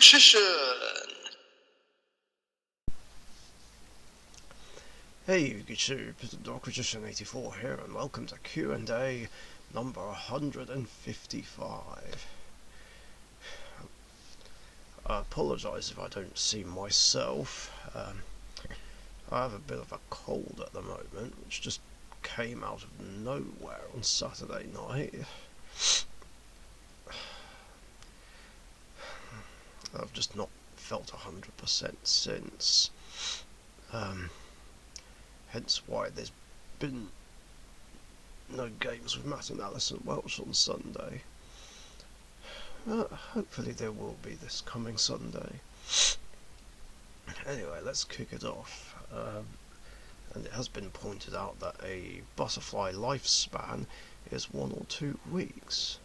Richician! Hey YouTube, Richician 84 here, and welcome to Q&A number 155. I apologise if I don't see myself. I have a bit of a cold at the moment, which just came out of nowhere on Saturday night. I've just not felt 100% since. Hence why there's been no games with Matt and Alison Welsh on Sunday. Hopefully there will be this coming Sunday. Anyway, let's kick it off. And it has been pointed out that a butterfly lifespan is 1 or 2 weeks.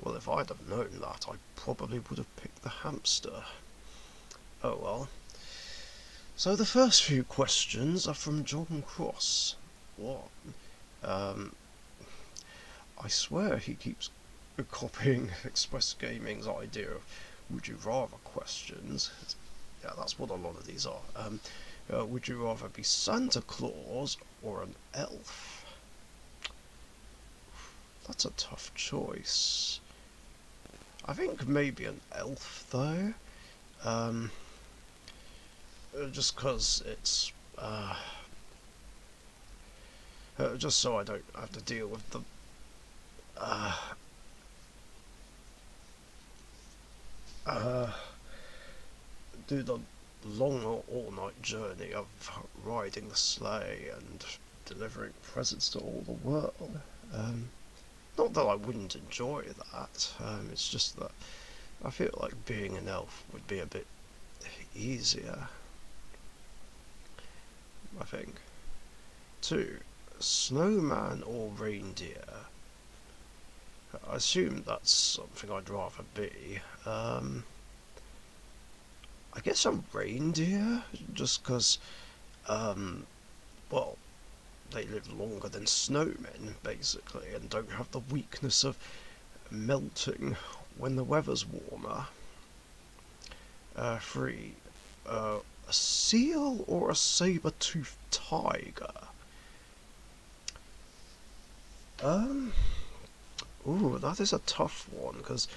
Well, if I'd have known that, I probably would have picked the hamster. Oh well. So the first few questions are from John Cross. What? I swear he keeps copying Express Gaming's idea of would you rather questions. Yeah, that's what a lot of these are. Would you rather be Santa Claus or an elf? That's a tough choice. I think maybe an elf though. Just because it's just so I don't have to deal with the do the long all-night journey of riding the sleigh and delivering presents to all the world. Not that I wouldn't enjoy that, it's just that I feel like being an elf would be a bit easier, I think. 2. Snowman or reindeer? I assume that's something I'd rather be. I guess a reindeer, just because, well, they live longer than snowmen, basically, and don't have the weakness of melting when the weather's warmer. 3. A seal or a saber-toothed tiger? Ooh, that is a tough one, because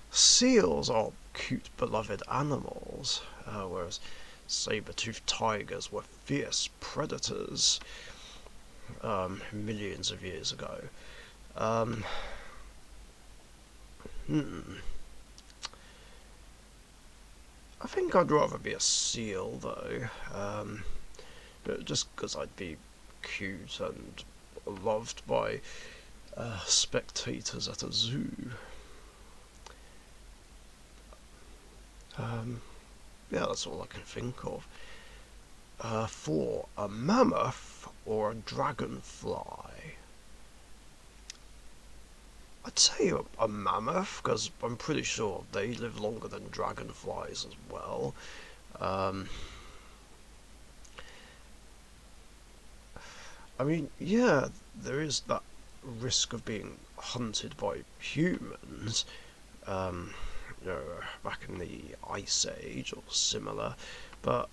seals are cute, beloved animals, whereas saber-toothed tigers were fierce predators millions of years ago. I think I'd rather be a seal, though, just because I'd be cute and loved by spectators at a zoo. Yeah, that's all I can think of. 4. A mammoth or a dragonfly? I'd say a mammoth, because I'm pretty sure they live longer than dragonflies as well. I mean, yeah, there is that risk of being hunted by humans, back in the Ice Age or similar, but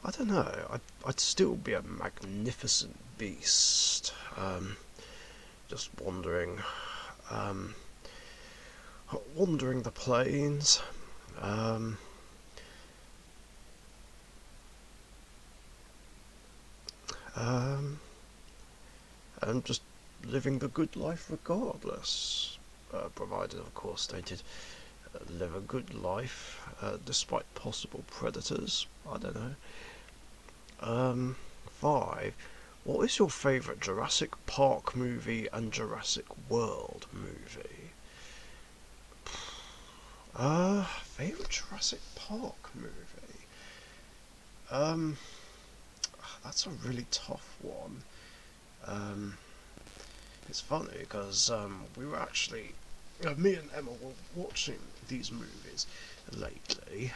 I don't know, I'd still be a magnificent beast, just wandering the plains, and just living the good life regardless, provided of course they did live a good life despite possible predators. I don't know. 5. What is your favourite Jurassic Park movie and Jurassic World movie? Favourite Jurassic Park movie? That's a really tough one. It's funny because we were actually, me and Emma were watching these movies lately.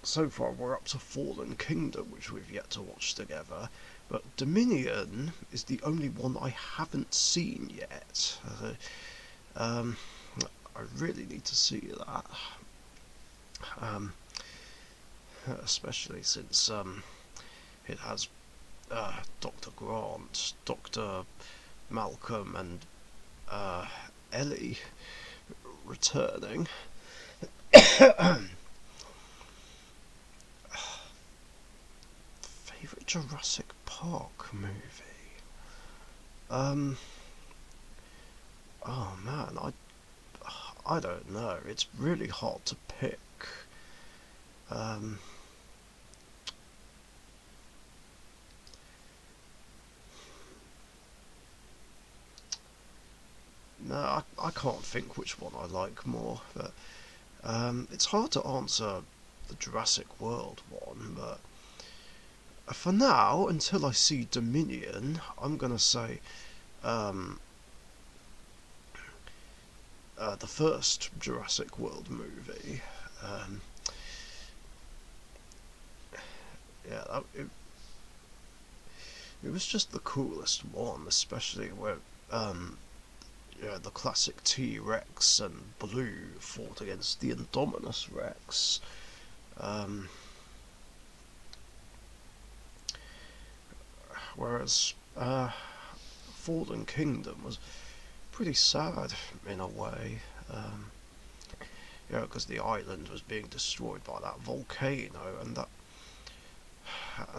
So far we're up to Fallen Kingdom, which we've yet to watch together, but Dominion is the only one I haven't seen yet. I really need to see that. Um, Especially since it has Dr. Grant, Dr. Malcolm, and Ellie returning. Favorite Jurassic Park movie? Um, oh man, I don't know. It's really hard to pick. Um, no, I can't think which one I like more. But it's hard to answer the Jurassic World one. But for now, until I see Dominion, I'm gonna say um, the first Jurassic World movie. Um, yeah, it was just the coolest one, especially where the classic T-Rex and Blue fought against the Indominus Rex. Um, Whereas Fallen Kingdom was pretty sad in a way. Because the island was being destroyed by that volcano, and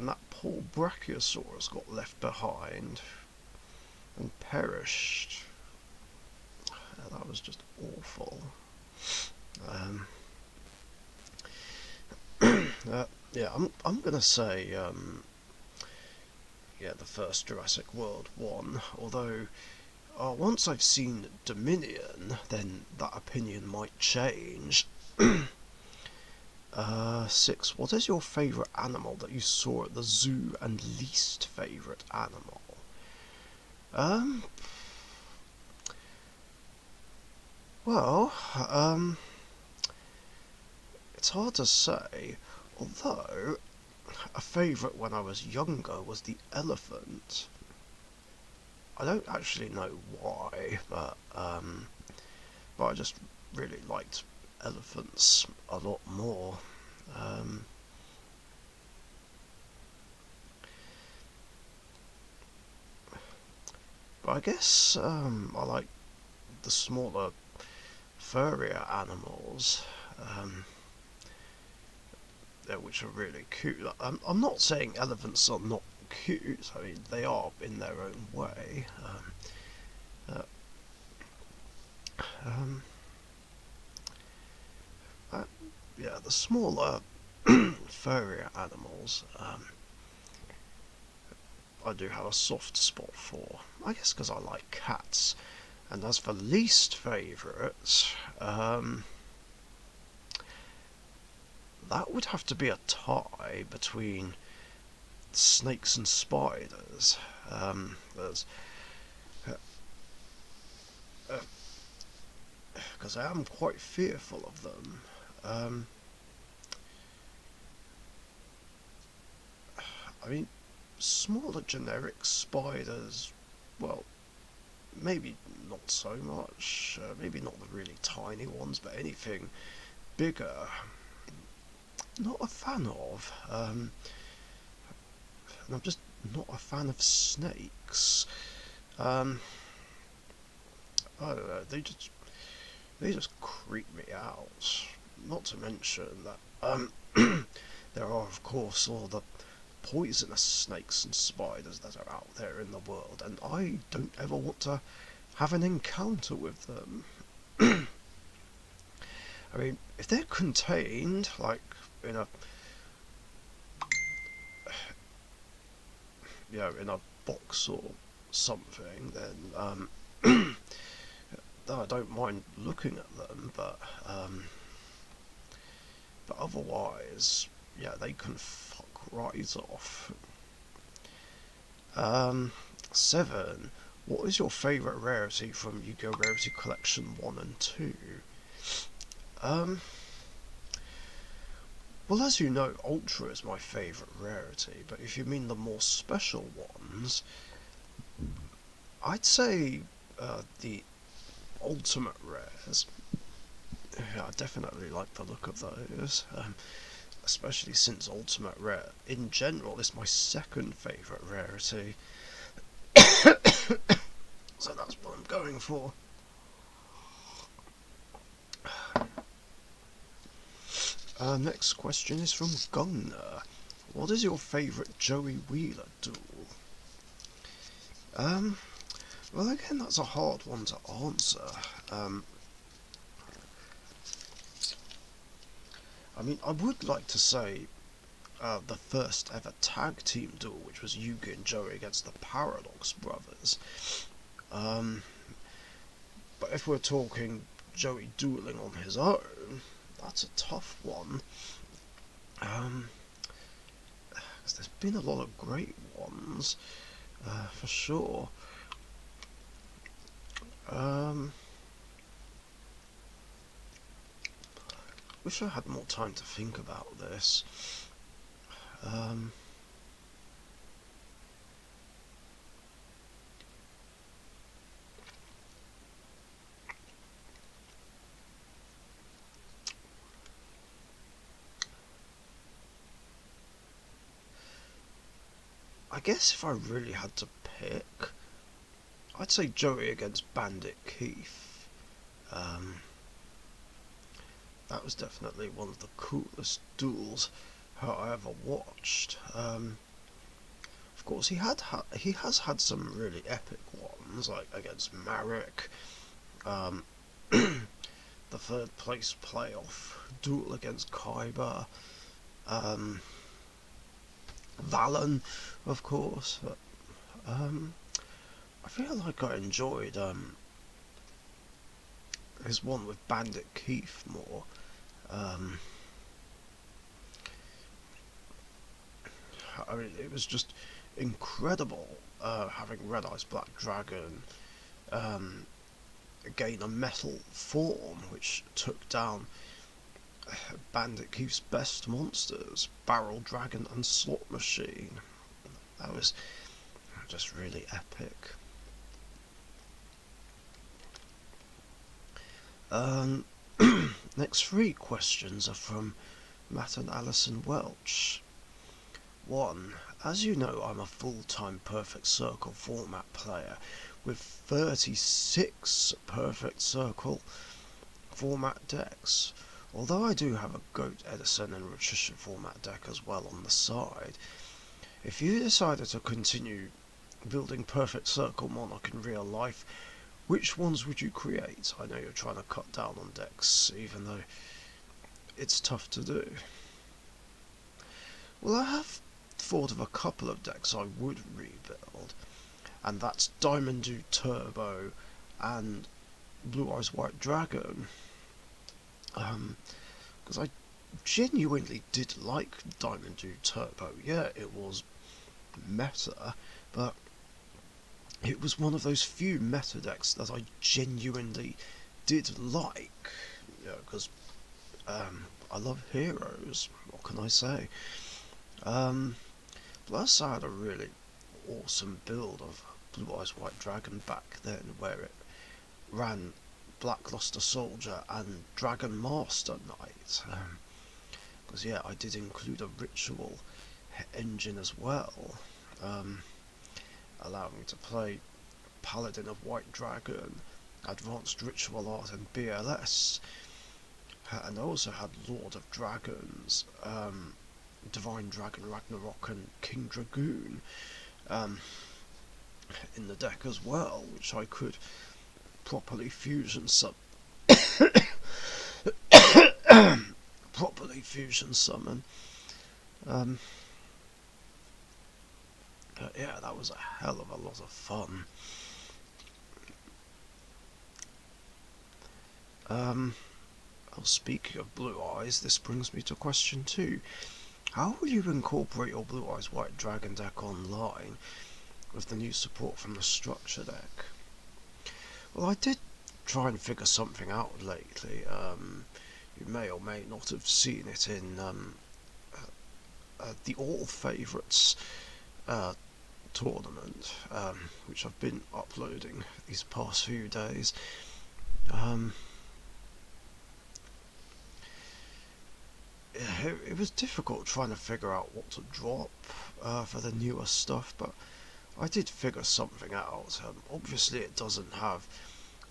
that poor Brachiosaurus got left behind and perished. That was just awful. Um, yeah, I'm gonna say the first Jurassic World one. Although once I've seen Dominion, then that opinion might change. 6. What is your favourite animal that you saw at the zoo and least favourite animal? Um, well, it's hard to say, although a favourite when I was younger was the elephant. I don't actually know why, but I just really liked elephants a lot more. Um, but I guess I like the smaller, furrier animals, which are really cute. I'm not saying elephants are not cute. I mean, they are in their own way. Uh, um, the smaller, furrier animals, I do have a soft spot for. I guess because I like cats. And as for least favourite, that would have to be a tie between snakes and spiders. Because I am quite fearful of them. I mean, smaller generic spiders, well, maybe not so much. Maybe not the really tiny ones, but anything bigger, not a fan of. And I'm just not a fan of snakes. Um, I don't know. They just creep me out. Not to mention that there are, of course, all the poisonous snakes and spiders that are out there in the world, and I don't ever want to have an encounter with them. I mean, if they're contained, like in a in a box or something, then I don't mind looking at them, but otherwise, yeah, they can fuck right off. 7. What is your favourite rarity from Yu-Gi-Oh! Rarity Collection 1 and 2? Well, as you know, Ultra is my favourite rarity, but if you mean the more special ones, I'd say the Ultimate Rares. Yeah, I definitely like the look of those, especially since Ultimate Rare, in general, is my second favourite rarity. So that's what I'm going for. Next question is from Gunner. What is your favourite Joey Wheeler duel? Um, well, again, that's a hard one to answer. Um, I mean, I would like to say the first ever tag team duel, which was Yugi and Joey against the Paradox Brothers. Um, but if we're talking Joey dueling on his own, that's a tough one. 'Cause there's been a lot of great ones, for sure. Um, Wish I had more time to think about this. Um, I guess if I really had to pick, I'd say Joey against Bandit Keith. Um, that was definitely one of the coolest duels I ever watched. Of course, he has had some really epic ones, like against Marek, um, the third place playoff duel against Kyber, um, Valen, of course. Um, I feel like I enjoyed his one with Bandit Keith more. Um, I mean, it was just incredible having Red Eyes Black Dragon gain a metal form which took down Bandit Keith's best monsters, Barrel Dragon and Slot Machine. That was just really epic. Um, Next three questions are from Matt and Alison Welch. 1. As you know, I'm a full-time Perfect Circle format player with 36 Perfect Circle format decks. Although I do have a Goat Edison and Richician format deck as well on the side, if you decided to continue building Perfect Circle Monarch in real life, which ones would you create? I know you're trying to cut down on decks, even though it's tough to do. Well, I have thought of a couple of decks I would rebuild, and that's Diamond Dew Turbo and Blue Eyes White Dragon. Because I genuinely did like Diamond Dew Turbo. Yeah, it was meta, but it was one of those few meta decks that I genuinely did like. Because I love heroes. What can I say? Plus, I had a really awesome build of Blue Eyes White Dragon back then, where it ran Blackluster Soldier and Dragon Master Knight. Because yeah, I did include a ritual engine as well, allowing me to play Paladin of White Dragon, Advanced Ritual Art and BLS, and I also had Lord of Dragons, Divine Dragon Ragnarok and King Dragoon in the deck as well, which I could properly fusion summon. Yeah, that was a hell of a lot of fun. Well, speaking of Blue Eyes, this brings me to question 2. How will you incorporate your Blue Eyes White Dragon deck online with the new support from the structure deck? Well, I did try and figure something out lately. You may or may not have seen it in the All Favourites tournament, which I've been uploading these past few days. it was difficult trying to figure out what to drop for the newer stuff, but I did figure something out. Obviously, it doesn't have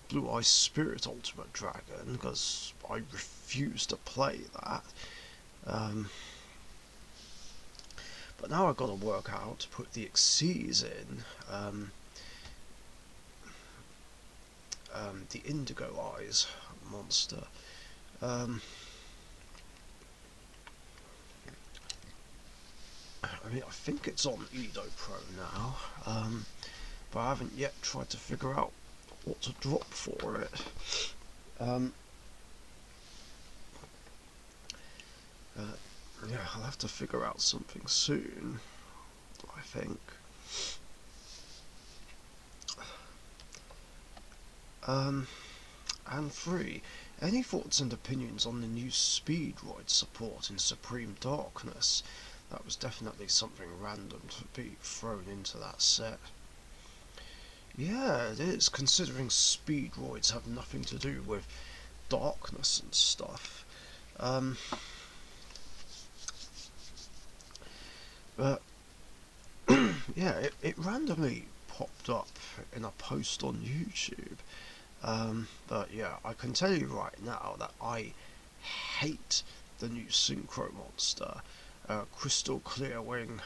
Blue Eye Spirit Ultimate Dragon because I refuse to play that. Um, but now I've got to work out how to put the Xyz in. The Indigo Eyes monster. Um, I mean, I think it's on Edo Pro now, but I haven't yet tried to figure out what to drop for it. Um, yeah, I'll have to figure out something soon, I think. And 3. Any thoughts and opinions on the new Speedroid support in Supreme Darkness? That was definitely something random to be thrown into that set. Yeah, it is, considering Speedroids have nothing to do with darkness and stuff. But yeah, it randomly popped up in a post on YouTube. But yeah, I can tell you right now that I hate the new Synchro monster, Crystal Clear Wing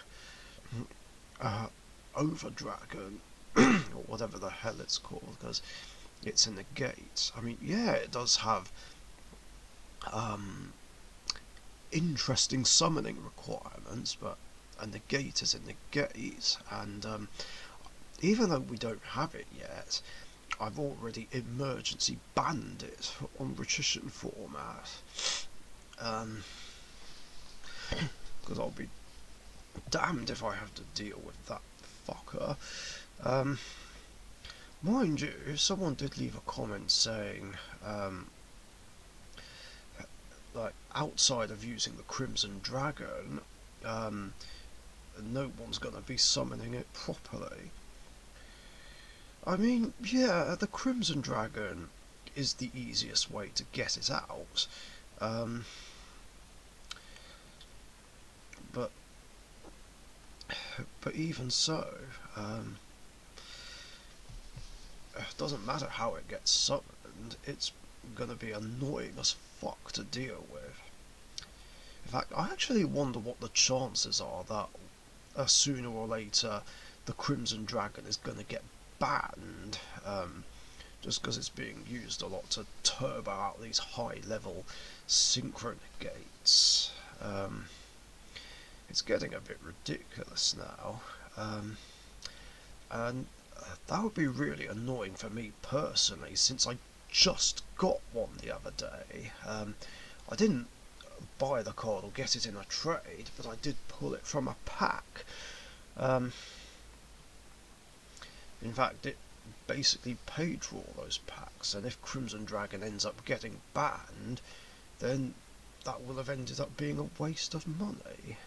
uh, Overdragon, or whatever the hell it's called, because it's in the gate. I mean, yeah, it does have interesting summoning requirements, but and the gate is in the gate, and even though we don't have it yet, I've already emergency banned it on Richician format. Because I'll be damned if I have to deal with that fucker. Um, Mind you, someone did leave a comment saying, like, outside of using the Crimson Dragon, no one's going to be summoning it properly. I mean, yeah, the Crimson Dragon is the easiest way to get it out. But even so, it doesn't matter how it gets summoned, it's gonna be annoying as fuck to deal with. In fact, I actually wonder what the chances are that sooner or later the Crimson Dragon is gonna get banned, just because it's being used a lot to turbo out these high level synchro negates. It's getting a bit ridiculous now, and that would be really annoying for me personally, since I just got one the other day. I didn't buy the card or get it in a trade, but I did pull it from a pack. In fact, it basically paid for all those packs, and if Crimson Dragon ends up getting banned, then that will have ended up being a waste of money.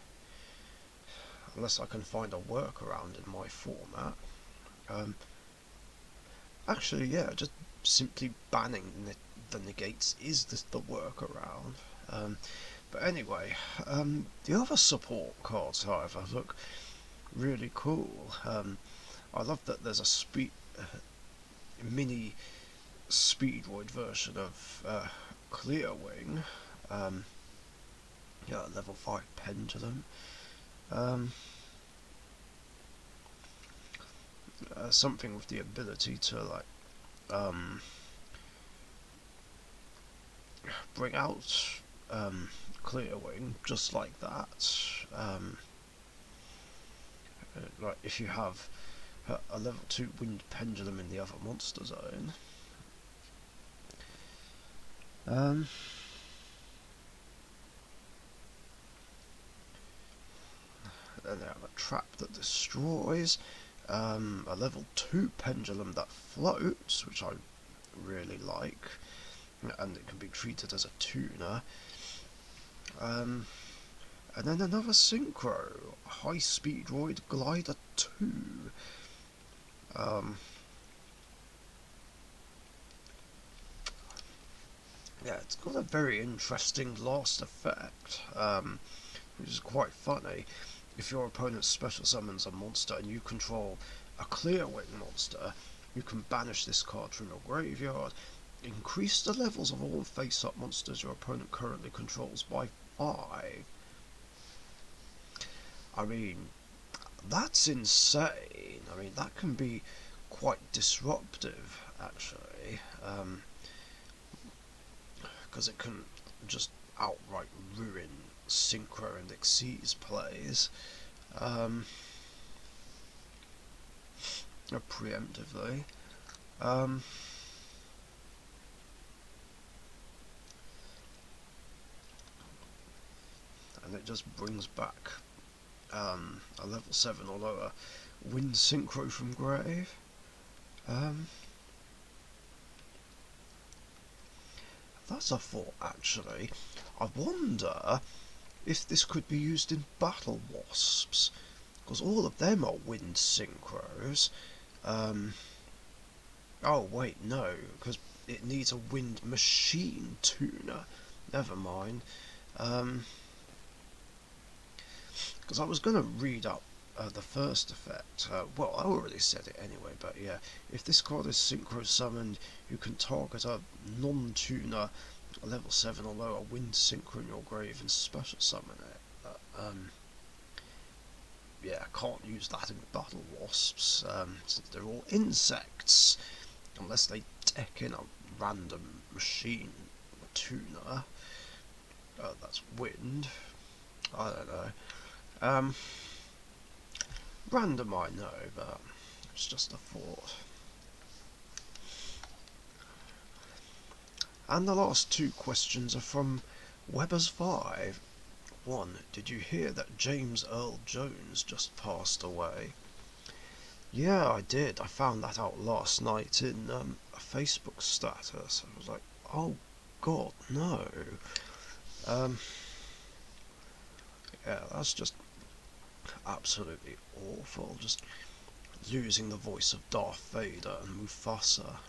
Unless I can find a workaround in my format. Actually, yeah, just simply banning the negates is the workaround. But anyway, the other support cards, however, look really cool. I love that there's a mini Speedroid version of Clearwing. Yeah, level 5 Pendulum. Something with the ability to, like, bring out Clearwing just like that. Like, if you have a level 2 Wind Pendulum in the other monster zone. Then they have a trap that destroys, a level 2 Pendulum that floats, which I really like, and it can be treated as a tuner. And then another Synchro, High Speedroid Glider 2. Yeah, it's got a very interesting last effect, which is quite funny. If your opponent special summons a monster and you control a clear wing monster, you can banish this card from your graveyard. Increase the levels of all face-up monsters your opponent currently controls by 5. I mean, that's insane. I mean, that can be quite disruptive, actually, because it can just outright ruin Synchro and Xyz plays preemptively. Um, and it just brings back a level 7 or lower Wind Synchro from Grave. That's a thought, actually. I wonder if this could be used in Battle Wasps, because all of them are Wind Synchros. Oh, wait, no, because it needs a Wind Machine tuner. Never mind. Because I was going to read up the first effect. Well, I already said it anyway, but yeah. If this card is Synchro Summoned, you can target a non-tuner, a level 7 or lower Wind Synchro in your grave and special summon it. Yeah, I can't use that in Battle Wasps, since they're all insects. Unless they deck in a random machine tuner. That's wind. I don't know. Random I know, but it's just a thought. And the last two questions are from Weber's 5. 1. Did you hear that James Earl Jones just passed away? Yeah, I did. I found that out last night in a Facebook status. I was like, oh god, no. Yeah, that's just absolutely awful. Just losing the voice of Darth Vader and Mufasa.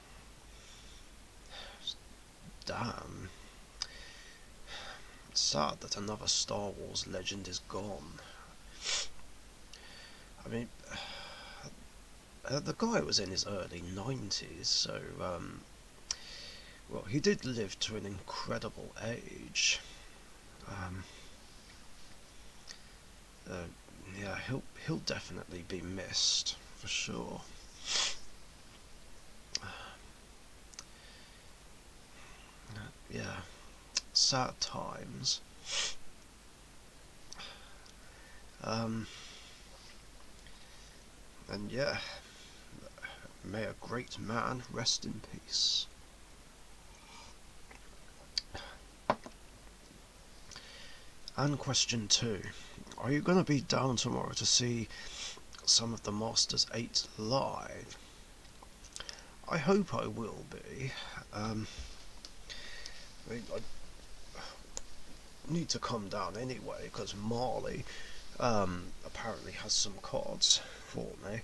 Just, damn. It's sad that another Star Wars legend is gone. I mean, the guy was in his early 90s, so, well, he did live to an incredible age. Yeah, he'll definitely be missed, for sure. Yeah, sad times. And yeah, may a great man rest in peace. And question 2. Are you going to be down tomorrow to see some of the Masters 8 live? I hope I will be. I mean, I need to come down anyway, because Marley apparently has some cards for me.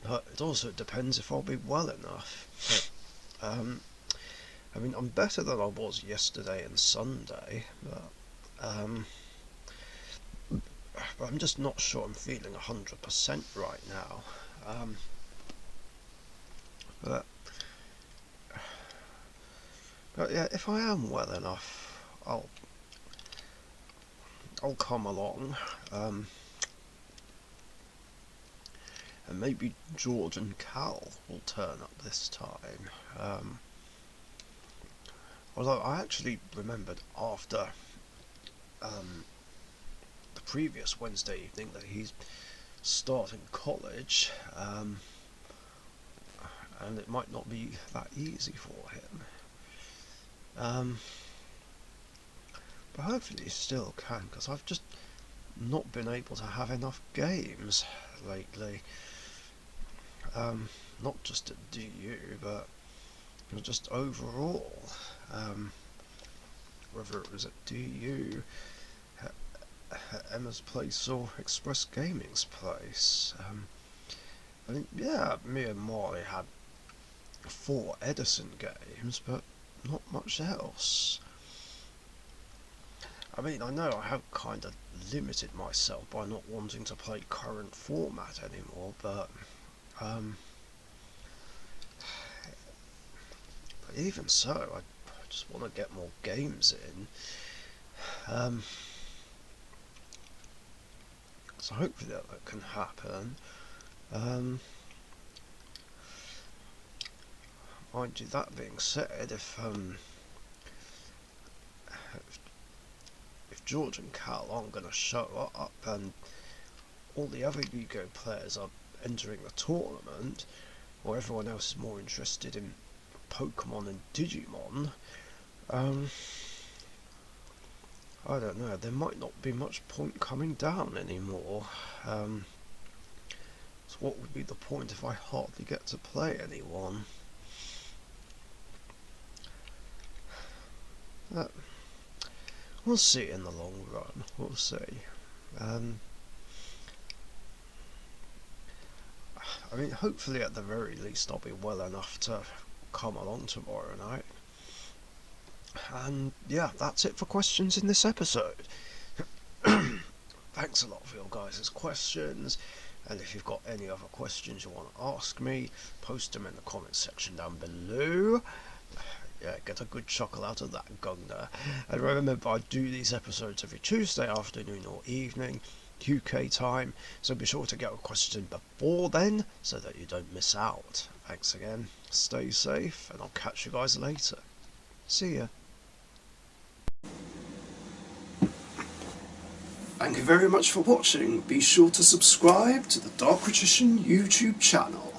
But it also depends if I'll be well enough. I mean, I'm better than I was yesterday and Sunday, but I'm just not sure I'm feeling 100% right now. But yeah, if I am well enough, I'll come along. And maybe George and Cal will turn up this time. Although I actually remembered after the previous Wednesday evening that he's starting college, and it might not be that easy for him. But hopefully he still can, because I've just not been able to have enough games lately. Not just at DU, but just overall. Whether it was at DU, Emma's place, or Express Gaming's place. I mean, yeah, me and Marley had 4 Edison games, but not much else. I mean, I know I have kind of limited myself by not wanting to play current format anymore, but even so, I just want to get more games in. So hopefully that can happen. Mind you, that being said, if George and Cal aren't going to show up and all the other Yu-Gi-Oh players are entering the tournament, or everyone else is more interested in Pokemon and Digimon, I don't know, there might not be much point coming down anymore. So what would be the point if I hardly get to play anyone? We'll see in the long run, we'll see. I mean, hopefully at the very least I'll be well enough to come along tomorrow night. And yeah, that's it for questions in this episode. Thanks a lot for your guys' questions, and if you've got any other questions you want to ask me, post them in the comments section down below. Yeah, get a good chuckle out of that, Gunner. And remember, I do these episodes every Tuesday afternoon or evening, UK time, so be sure to get a question before then, so that you don't miss out. Thanks again, stay safe, and I'll catch you guys later. See ya. Thank you very much for watching. Be sure to subscribe to the Richician YouTube channel.